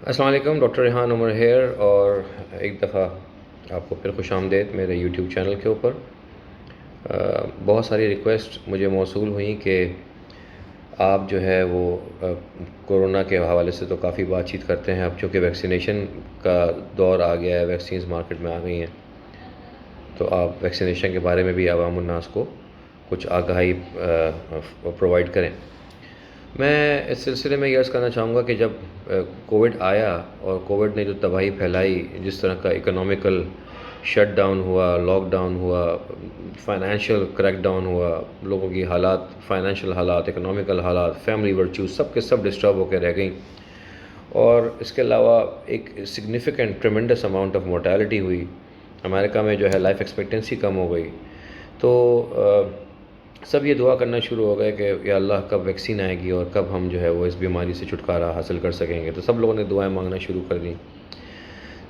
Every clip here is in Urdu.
السلام علیکم، ڈاکٹر ریحان عمر ہیئر، اور ایک دفعہ آپ کو پھر خوش آمدید میرے یوٹیوب چینل کے اوپر۔ بہت ساری ریکویسٹ مجھے موصول ہوئیں کہ آپ جو ہے وہ کورونا کے حوالے سے تو کافی بات چیت کرتے ہیں، اب چونکہ ویکسینیشن کا دور آ گیا ہے، ویکسینز مارکیٹ میں آ گئی ہیں، تو آپ ویکسینیشن کے بارے میں بھی عوام الناس کو کچھ آگاہی پرووائڈ کریں۔ میں اس سلسلے میں یہ عرض کرنا چاہوں گا کہ جب کووڈ آیا اور کووڈ نے جو تباہی پھیلائی، جس طرح کا اکنامیکل شٹ ڈاؤن ہوا، لاک ڈاؤن ہوا، فائنینشیل کریک ڈاؤن ہوا، لوگوں کی حالات، فائنینشیل حالات، اکنامیکل حالات، فیملی ورچوز سب کے سب ڈسٹرب ہو کے رہ گئیں، اور اس کے علاوہ ایک significant tremendous amount of mortality ہوئی۔ امریکہ میں جو ہے لائف ایکسپیکٹنسی کم ہو گئی، تو سب یہ دعا کرنا شروع ہو گئے کہ یا اللہ کب ویکسین آئے گی اور کب ہم جو ہے وہ اس بیماری سے چھٹکارا حاصل کر سکیں گے، تو سب لوگوں نے دعائیں مانگنا شروع کر دیں۔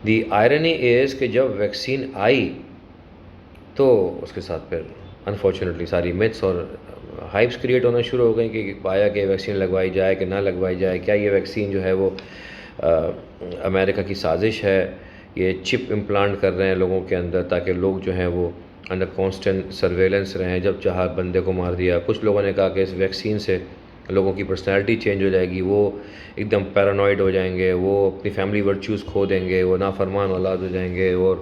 دی آئرنی از کہ جب ویکسین آئی تو اس کے ساتھ پھر انفارچونیٹلی ساری میتھس اور ہائپس کریٹ ہونا شروع ہو گئیں کہ آیا کہ ویکسین لگوائی جائے کہ نہ لگوائی جائے، کیا یہ ویکسین جو ہے وہ امریکہ کی سازش ہے، یہ چپ امپلانٹ کر رہے ہیں لوگوں کے اندر تاکہ لوگ جو ہیں وہ انڈر کانسٹنٹ سرویلنس رہیں، جب چاہا بندے کو مار دیا۔ کچھ لوگوں نے کہا کہ اس ویکسین سے لوگوں کی پرسنالٹی چینج ہو جائے گی، وہ ایک دم پیرانوائڈ ہو جائیں گے، وہ اپنی فیملی ورچوز کھو دیں گے، وہ نافرمان اولاد ہو جائیں گے اور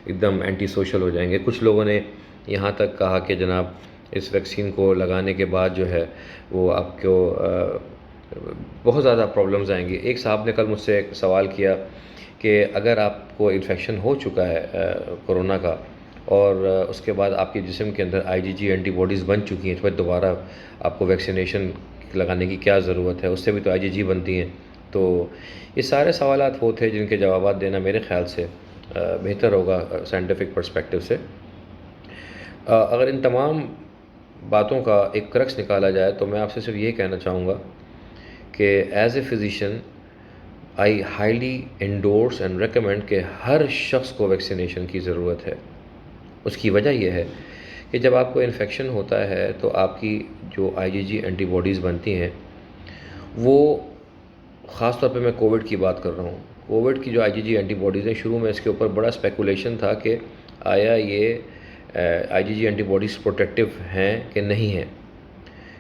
ایک دم اینٹی سوشل ہو جائیں گے۔ کچھ لوگوں نے یہاں تک کہا کہ جناب اس ویکسین کو لگانے کے بعد جو ہے وہ آپ کو بہت زیادہ پرابلمز آئیں گی۔ ایک صاحب نے کل مجھ سے ایک سوال کیا کہ اگر آپ کو انفیکشن ہو چکا ہے کورونا کا اور اس کے بعد آپ کے جسم کے اندر آئی جی جی اینٹی باڈیز بن چکی ہیں، تو پھر دوبارہ آپ کو ویکسینیشن لگانے کی کیا ضرورت ہے، اس سے بھی تو آئی جی جی بنتی ہیں۔ تو یہ سارے سوالات وہ تھے جن کے جوابات دینا میرے خیال سے بہتر ہوگا سائنٹیفک پرسپیکٹو سے۔ اگر ان تمام باتوں کا ایک کرکس نکالا جائے تو میں آپ سے صرف یہ کہنا چاہوں گا کہ as a physician I highly endorse and recommend کہ ہر شخص کو ویکسینیشن کی ضرورت ہے۔ اس کی وجہ یہ ہے کہ جب آپ کو انفیکشن ہوتا ہے تو آپ کی جو آئی جی جی اینٹی باڈیز بنتی ہیں وہ، خاص طور پہ میں کووڈ کی بات کر رہا ہوں، کووڈ کی جو آئی جی جی اینٹی باڈیز ہیں، شروع میں اس کے اوپر بڑا اسپیکولیشن تھا کہ آیا یہ آئی G G anti bodies protective ہیں کہ نہیں ہیں،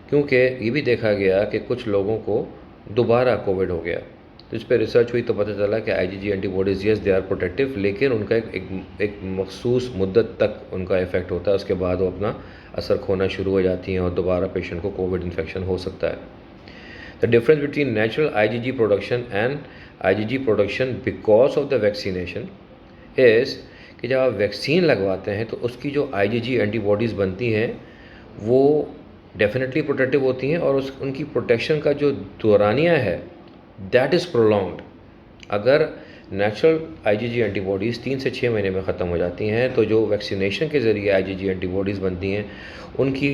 کیونکہ یہ بھی دیکھا گیا کہ کچھ لوگوں کو دوبارہ کووڈ ہو گیا، تو اس پہ ریسرچ ہوئی تو پتہ چلا کہ I G G antibodies yes they are protective, لیکن ان کا ایک مخصوص مدت تک ان کا افیکٹ ہوتا ہے، اس کے بعد وہ اپنا اثر کھونا شروع ہو جاتی ہیں اور دوبارہ پیشنٹ کو کووڈ انفیکشن ہو سکتا ہے۔ The difference between natural IgG production and IgG production because of the vaccination is کہ جب آپ ویکسین لگواتے ہیں تو اس کی جو آئی جی جی اینٹی باڈیز بنتی ہیں وہ ڈیفینیٹلی پروٹیکٹیو ہوتی ہیں، اور ان کی پروٹیکشن کا جو دورانیہ ہے دیٹ از پرولونگڈ۔ اگر نیچرل آئی جی جی اینٹی باڈیز 3 سے 6 مہینے میں ختم ہو جاتی ہیں، تو جو ویکسینیشن کے ذریعے آئی جی جی اینٹی باڈیز بنتی ہیں ان کی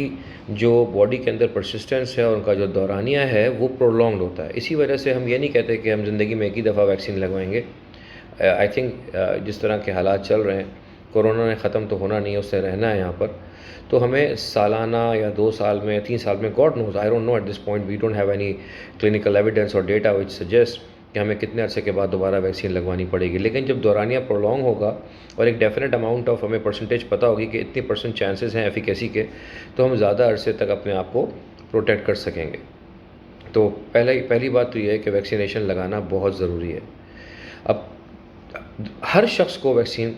جو باڈی کے اندر پرسسٹنس ہے اور ان کا جو دورانیہ ہے وہ پرولونگڈ ہوتا ہے۔ اسی وجہ سے ہم یہ نہیں کہتے کہ ہم زندگی میں ایک ہی دفعہ ویکسین لگوائیں گے۔ آئی تھنک جس طرح کے حالات چل رہے ہیں، کورونا نے ختم تو ہونا نہیں ہے، اس سے رہنا ہے یہاں پر، تو ہمیں سالانہ یا 2 سال میں 3 سال میں، God knows I don't know at this point, we don't have any clinical evidence اور ڈیٹا وچ سجیسٹ کہ ہمیں کتنے عرصے کے بعد دوبارہ ویکسین لگوانی پڑے گی، لیکن جب دورانیہ پرولونگ ہوگا اور ایک ڈیفینیٹ اماؤنٹ آف ہمیں پرسنٹیج پتہ ہوگی کہ اتنی % چانسز ہیں ایفیکیسی کے، تو ہم زیادہ عرصے تک اپنے آپ کو پروٹیکٹ کر سکیں گے۔ تو پہلی بات تو یہ ہے کہ ویکسینیشن لگانا بہت ضروری ہے۔ اب ہر شخص کو ویکسین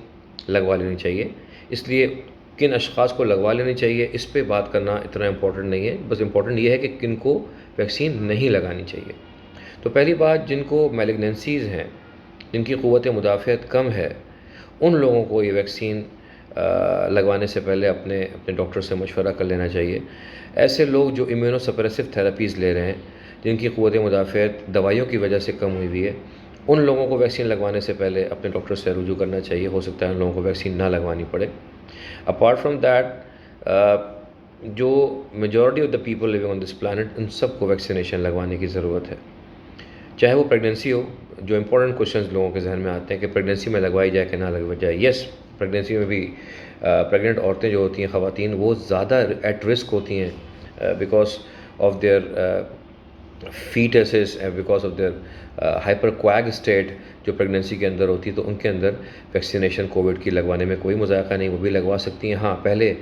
لگوا لینی چاہیے، اس لیے کن اشخاص کو لگوا لینی چاہیے اس پہ بات کرنا اتنا امپورٹنٹ نہیں ہے، بس امپورٹنٹ یہ ہے کہ کن کو ویکسین نہیں لگانی چاہیے۔ تو پہلی بات، جن کو میلیگننسیز ہیں، جن کی قوت مدافعت کم ہے، ان لوگوں کو یہ ویکسین لگوانے سے پہلے اپنے ڈاکٹر سے مشورہ کر لینا چاہیے۔ ایسے لوگ جو امیونو سپریسو تھراپیز لے رہے ہیں، جن کی قوت مدافعت دوائیوں کی وجہ سے کم ہوئی ہے، ان لوگوں کو ویکسین لگوانے سے پہلے اپنے ڈاکٹر سے رجوع کرنا چاہیے، ہو سکتا ہے ان لوگوں کو ویکسین نہ لگوانی پڑے۔ اپارٹ فرام دیٹ، جو majority of the people living on this plant, ان سب کو ویکسینیشن لگوانے کی ضرورت ہے، چاہے وہ پریگنینسی ہو۔ جو امپورٹنٹ کوشچنز لوگوں کے ذہن میں آتے ہیں کہ پریگنینسی میں لگوائی جائے کہ نہ لگوائی جائے، یس، پریگنینسی میں بھی پریگننٹ عورتیں جو ہوتی ہیں، خواتین، وہ زیادہ ایٹ رسک ہوتی ہیں because of their fetuses because of their hyper coag state جو پریگننسی کے اندر ہوتی ہے، تو ان کے اندر ویکسینیشن کووڈ کی لگوانے میں کوئی مذائقہ نہیں، وہ بھی لگوا سکتی ہیں۔ ہاں، پہلے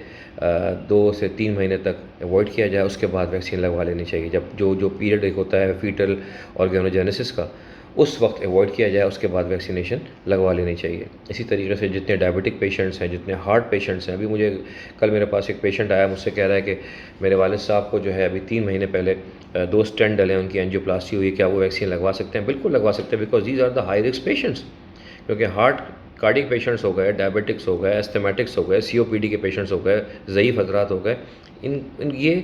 2 سے 3 مہینے تک اوائڈ کیا جائے، اس کے بعد ویکسین لگوا لینی چاہیے۔ جب جو پیریڈ ایک ہوتا ہے فیٹل آرگینوجینیسس کا، اس وقت اوائڈ کیا جائے، اس کے بعد ویکسینیشن لگوا لینی چاہیے۔ اسی طریقے سے جتنے ڈائبٹک پیشنٹس ہیں، جتنے ہارٹ پیشنٹس ہیں، ابھی مجھے کل میرے پاس ایک پیشنٹ آیا، مجھ سے کہہ رہا ہے کہ میرے والد صاحب کو جو ہے ابھی 3 مہینے پہلے 2 اسٹینٹ ڈلے، ان کی اینجیوپلاسٹی ہوئی، کیا وہ ویکسین لگوا سکتے ہیں؟ بالکل لگوا سکتے ہیں، because these are the high risk patients, کیونکہ کارڈک پیشنٹس ہو گئے، ڈائبٹکس ہو گئے، ایستھمیٹکس ہو گئے، COPD کے پیشنٹس ہو گئے، ضعیف حضرات ہو گئے، یہ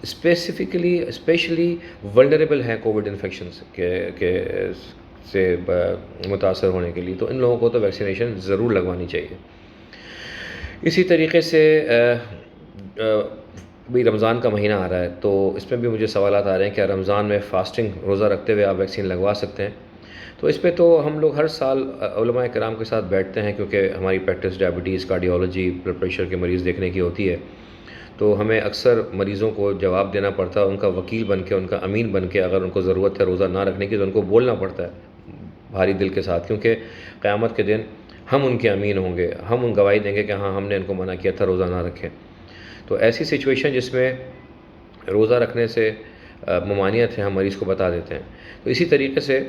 اسپیشلی ولنریبل ہیں کووڈ انفیکشنس سے متاثر ہونے کے لیے، تو ان لوگوں کو تو ویکسینیشن ضرور لگوانی چاہیے۔ اسی طریقے سے ابھی رمضان کا مہینہ آ رہا ہے، تو اس میں بھی مجھے سوالات آ رہے ہیں کہ رمضان میں فاسٹنگ روزہ رکھتے ہوئے آپ ویکسین لگوا سکتے ہیں؟ تو اس پہ تو ہم لوگ ہر سال علماء کرام کے ساتھ بیٹھتے ہیں، کیونکہ ہماری practice diabetes, cardiology, blood pressure کے مریض دیکھنے کی ہوتی ہے، تو ہمیں اکثر مریضوں کو جواب دینا پڑتا ہے، ان کا وکیل بن کے، ان کا امین بن کے، اگر ان کو ضرورت ہے روزہ نہ رکھنے کی تو ان کو بولنا پڑتا ہے بھاری دل کے ساتھ، کیونکہ قیامت کے دن ہم ان کے امین ہوں گے، ہم ان گواہی دیں گے کہ ہاں ہم نے ان کو منع کیا تھا روزہ نہ رکھیں۔ تو ایسی سچویشن جس میں روزہ رکھنے سے ممانعت ہے، ہم مریض کو بتا دیتے ہیں۔ تو اسی طریقے سے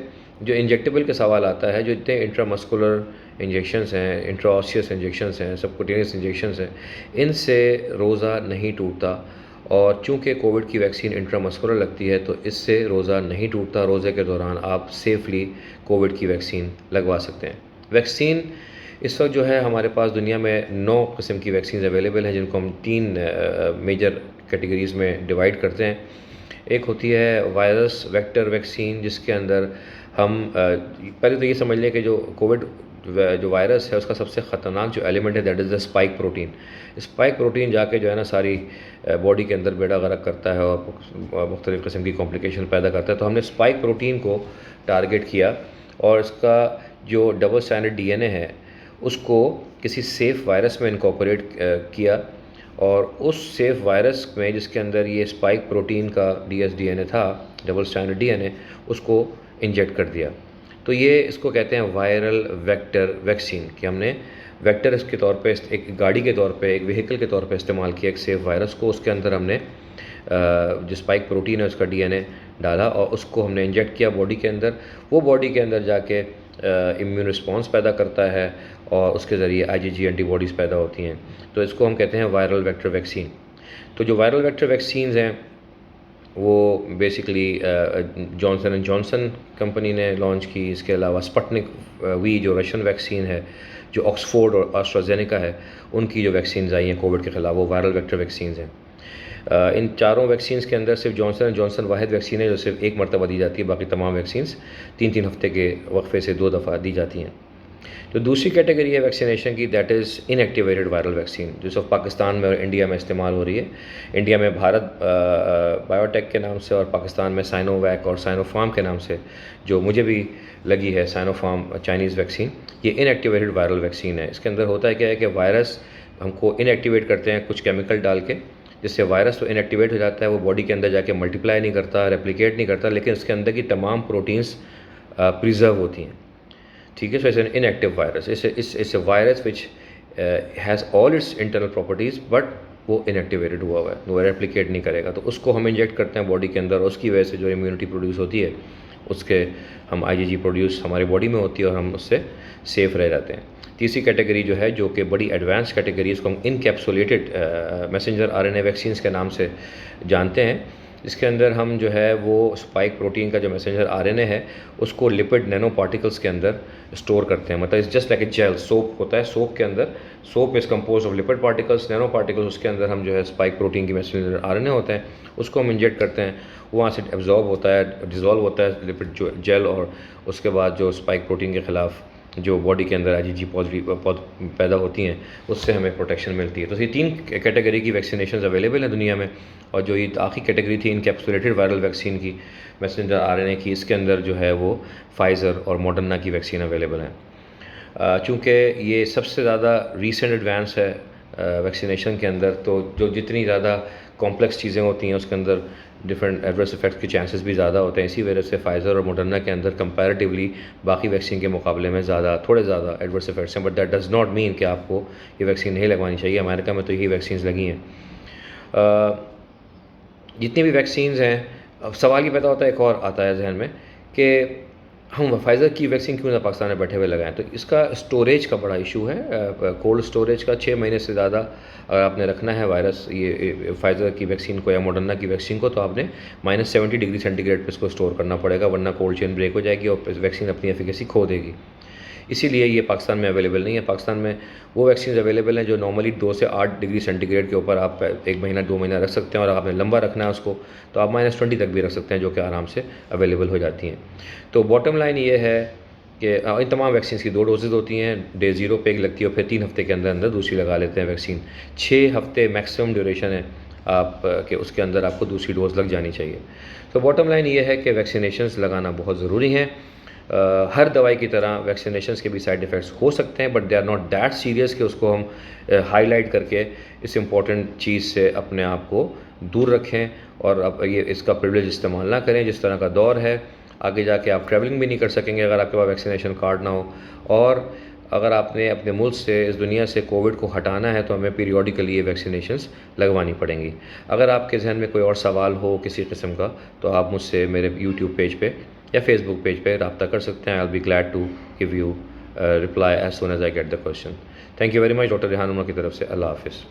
جو انجیکٹیبل کے سوال آتا ہے، جو اتنے انٹرا مسکولر انجیکشنز ہیں، انٹرا آسیس انجیکشنز ہیں، سبکوٹینیس انجیکشنز ہیں، ان سے روزہ نہیں ٹوٹتا، اور چونکہ کووڈ کی ویکسین انٹرا مسکولر لگتی ہے تو اس سے روزہ نہیں ٹوٹتا۔ روزے کے دوران آپ سیفلی کووڈ کی ویکسین لگوا سکتے ہیں۔ ویکسین اس وقت جو ہے ہمارے پاس دنیا میں 9 قسم کی ویکسینز اویلیبل ہیں، جن کو ہم 3 میجر کیٹیگریز میں ڈیوائڈ کرتے ہیں۔ ایک ہوتی ہے وائرس ویکٹر ویکسین، جس کے اندر ہم پہلے تو یہ سمجھ لیں کہ جو کووڈ جو وائرس ہے اس کا سب سے خطرناک جو ایلیمنٹ ہے that is the spike protein. Spike protein جا کے جو ہے نا ساری باڈی کے اندر بیڑا غرق کرتا ہے اور مختلف قسم کی کمپلیکیشن پیدا کرتا ہے۔ تو ہم نے اسپائک پروٹین کو ٹارگٹ کیا، اور اس کا جو ڈبل اسٹینڈرڈ DNA ہے اس کو کسی سیف وائرس میں انکارپوریٹ کیا، اور اس سیف وائرس میں جس کے اندر یہ اسپائک پروٹین کا dsDNA تھا، ڈبل اسٹینڈرڈ DNA، اس کو انجیکٹ کر دیا۔ تو یہ اس کو کہتے ہیں وائرل ویکٹر ویکسین، کہ ہم نے ویکٹر اس کے طور پہ، ایک گاڑی کے طور پہ، ایک وہیکل کے طور پہ استعمال کیا ایک سیف وائرس کو، اس کے اندر ہم نے جو اسپائک پروٹین ہے اس کا DNA ڈالا، اور اس کو ہم نے انجیکٹ کیا باڈی کے اندر۔ وہ باڈی کے اندر جا کے امیون رسپانس پیدا کرتا ہے، اور اس کے ذریعے IgG اینٹی باڈیز پیدا ہوتی ہیں۔ تو اس کو ہم کہتے ہیں وائرل ویکٹر ویکسین۔ تو جو وائرل ویکٹر ویکسینز ہیں وہ basically Johnson and Johnson company نے لانچ کی، اس کے علاوہ اسپٹنک وی جو رشین ویکسین ہے، جو آکسفورڈ اور آسٹرازینیکا ہے، ان کی جو ویکسینز آئی ہیں کووڈ کے خلاف، وہ وائرل ویکٹر ویکسینز ہیں۔ ان چاروں ویکسینز کے اندر صرف جانسن اینڈ جانسن واحد ویکسین ہے جو صرف ایک مرتبہ دی جاتی ہے، باقی تمام ویکسینز 3 ہفتے کے وقفے سے 2 دفعہ دی جاتی ہیں۔ جو دوسری کیٹیگری ہے ویکسینیشن کی، that is in activated viral vaccine, جو صرف پاکستان میں اور انڈیا میں استعمال ہو رہی ہے۔ انڈیا میں بھارت بایوٹیک کے نام سے، اور پاکستان میں سائنو ویک اور سائنو فارم کے نام سے، جو مجھے بھی لگی ہے سائنو فارم چائنیز ویکسین، یہ ان ایکٹیویٹڈ وائرل ویکسین ہے۔ اس کے اندر ہوتا ہے کیا ہے کہ وائرس ہم کو ان ایکٹیویٹ کرتے ہیں کچھ کیمیکل ڈال کے، جس سے وائرس تو ان ایکٹیویٹ ہو جاتا ہے، وہ باڈی کے اندر جا کے ملٹیپلائی نہیں کرتا، ریپلیکیٹ نہیں کرتا، لیکن اس کے اندر کی تمام پروٹینز پریزرو ہوتی ہیں۔ ٹھیک ہے، so it's an inactive virus, it's a virus which has all its internal properties, but وہ ان ایکٹیویٹڈ ہوا ہوا ہے، وہ ریپلیکیٹ نہیں کرے گا۔ تو اس کو ہم انجیکٹ کرتے ہیں باڈی کے اندر، اور اس کی وجہ سے جو امیونٹی پروڈیوس ہوتی ہے، اس کے ہم IgG پروڈیوس ہماری باڈی میں ہوتی ہے، اور ہم اس سے سیف رہ جاتے ہیں۔ تیسری کیٹیگری جو ہے، جو کہ بڑی ایڈوانس کیٹیگری، اس کو ہم انکیپسولیٹڈ میسنجر RNA ویکسینز کے نام سے جانتے ہیں۔ اس کے اندر ہم جو ہے وہ اسپائک پروٹین کا جو میسنجر RNA ہے اس کو لپڈ نینو پارٹیکلس کے اندر اسٹور کرتے ہیں، مطلب it's just like a gel, soup ہوتا ہے، سوپ کے اندر، soup is compose of lipid particles, nano particles, اس کے اندر ہم جو ہے اسپائک پروٹین کی میسنجر RNA ہوتے ہیں، اس کو ہم انجیکٹ کرتے ہیں، وہاں سے ایبزارب ہوتا ہے، ڈیزالو ہوتا ہے لپڈ جو جیل، اور اس کے بعد جو اسپائک پروٹین کے خلاف جو باڈی کے اندر IgG پازیٹیو پیدا ہوتی ہیں، اس سے ہمیں پروٹیکشن ملتی ہے۔ تو یہ 3 کیٹیگری کی ویکسینیشنز اویلیبل ہیں دنیا میں، اور جو یہ آخری کیٹیگری تھی انکیپسولیٹڈ وائرل ویکسین کی، میسنجر RNA کی، اس کے اندر جو ہے وہ فائزر اور ماڈرنا کی ویکسین اویلیبل ہیں۔ چونکہ یہ سب سے زیادہ ریسنٹ ایڈوانس ہے ویکسینیشن کے اندر، تو جو جتنی زیادہ کمپلیکس چیزیں ہوتی ہیں اس کے اندر ڈفرینٹ ایڈورس افیکٹس کے چانسز بھی زیادہ ہوتے ہیں. اسی وجہ سے فائزر اور موڈرنا کے اندر کمپیریٹیولی باقی ویکسین کے مقابلے میں تھوڑے زیادہ ایڈورس افیکٹس ہیں. But that does not mean کہ آپ کو یہ ویکسین نہیں لگوانی چاہیے. امریکہ میں تو یہی ویکسینز لگی ہیں. جتنی بھی ویکسینز ہیں, اب سوال یہ پیدا ہوتا ہے, ایک اور آتا ہے ذہن میں کہ ہم فائزر کی ویکسین کیوں نہ پاکستان میں بیٹھے ہوئے لگائیں. تو اس کا اسٹوریج کا بڑا ایشو ہے, کولڈ اسٹوریج کا. 6 مہینے سے زیادہ اگر آپ نے رکھنا ہے وائرس یہ فائزر کی ویکسین کو یا موڈرنا کی ویکسین کو, تو آپ نے -70 ڈگری سینٹی گریڈ پہ اس کو اسٹور کرنا پڑے گا, ورنہ کولڈ چین بریک ہو جائے گی اور ویکسین اپنی ایفیکیسی کھو دے گی. اسی لیے یہ پاکستان میں اویلیبل نہیں ہے. پاکستان میں وہ ویکسینز اویلیبل ہیں جو نارملی 2 سے 8 ڈگری سینٹی گریڈ کے اوپر آپ 1 مہینہ 2 مہینہ رکھ سکتے ہیں, اور آپ نے لمبا رکھنا ہے اس کو تو آپ -20 تک بھی رکھ سکتے ہیں, جو کہ آرام سے اویلیبل ہو جاتی ہیں. تو باٹم لائن یہ ہے کہ ان تمام ویکسینز کی 2 ڈوزز ہوتی ہیں. ڈے 0 پہ ایک لگتی ہے اور پھر 3 ہفتے کے اندر دوسری لگا لیتے ہیں ویکسین. 6 ہفتے میکسیمم ڈیوریشن ہے آپ کہ اس کے اندر آپ کو دوسری ڈوز لگ جانی چاہیے. تو باٹم لائن یہ ہے کہ ویکسینیشنز لگانا بہت ضروری ہیں. ہر دوائی کی طرح ویکسینیشنز کے بھی سائیڈ ایفیکٹس ہو سکتے ہیں, but they are not that serious کہ اس کو ہم ہائی لائٹ کر کے اس امپورٹنٹ چیز سے اپنے آپ کو دور رکھیں اور اب یہ اس کا پریویلیج استعمال نہ کریں. جس طرح کا دور ہے, آگے جا کے آپ ٹریولنگ بھی نہیں کر سکیں گے اگر آپ کے پاس ویکسینیشن کارڈ نہ ہو. اور اگر آپ نے اپنے ملک سے, اس دنیا سے کووڈ کو ہٹانا ہے تو ہمیں پیریوڈیکلی یہ ویکسینیشنز لگوانی پڑیں گی. اگر آپ کے ذہن میں کوئی اور سوال ہو کسی قسم کا, تو آپ مجھ سے میرے یوٹیوب پیج پہ یا فیس بک پیج پہ رابطہ کر سکتے ہیں. I will be glad to give you reply as soon as I get the question. Thank you very much. Doctor Rehan Umar کی طرف سے. اللہ حافظ.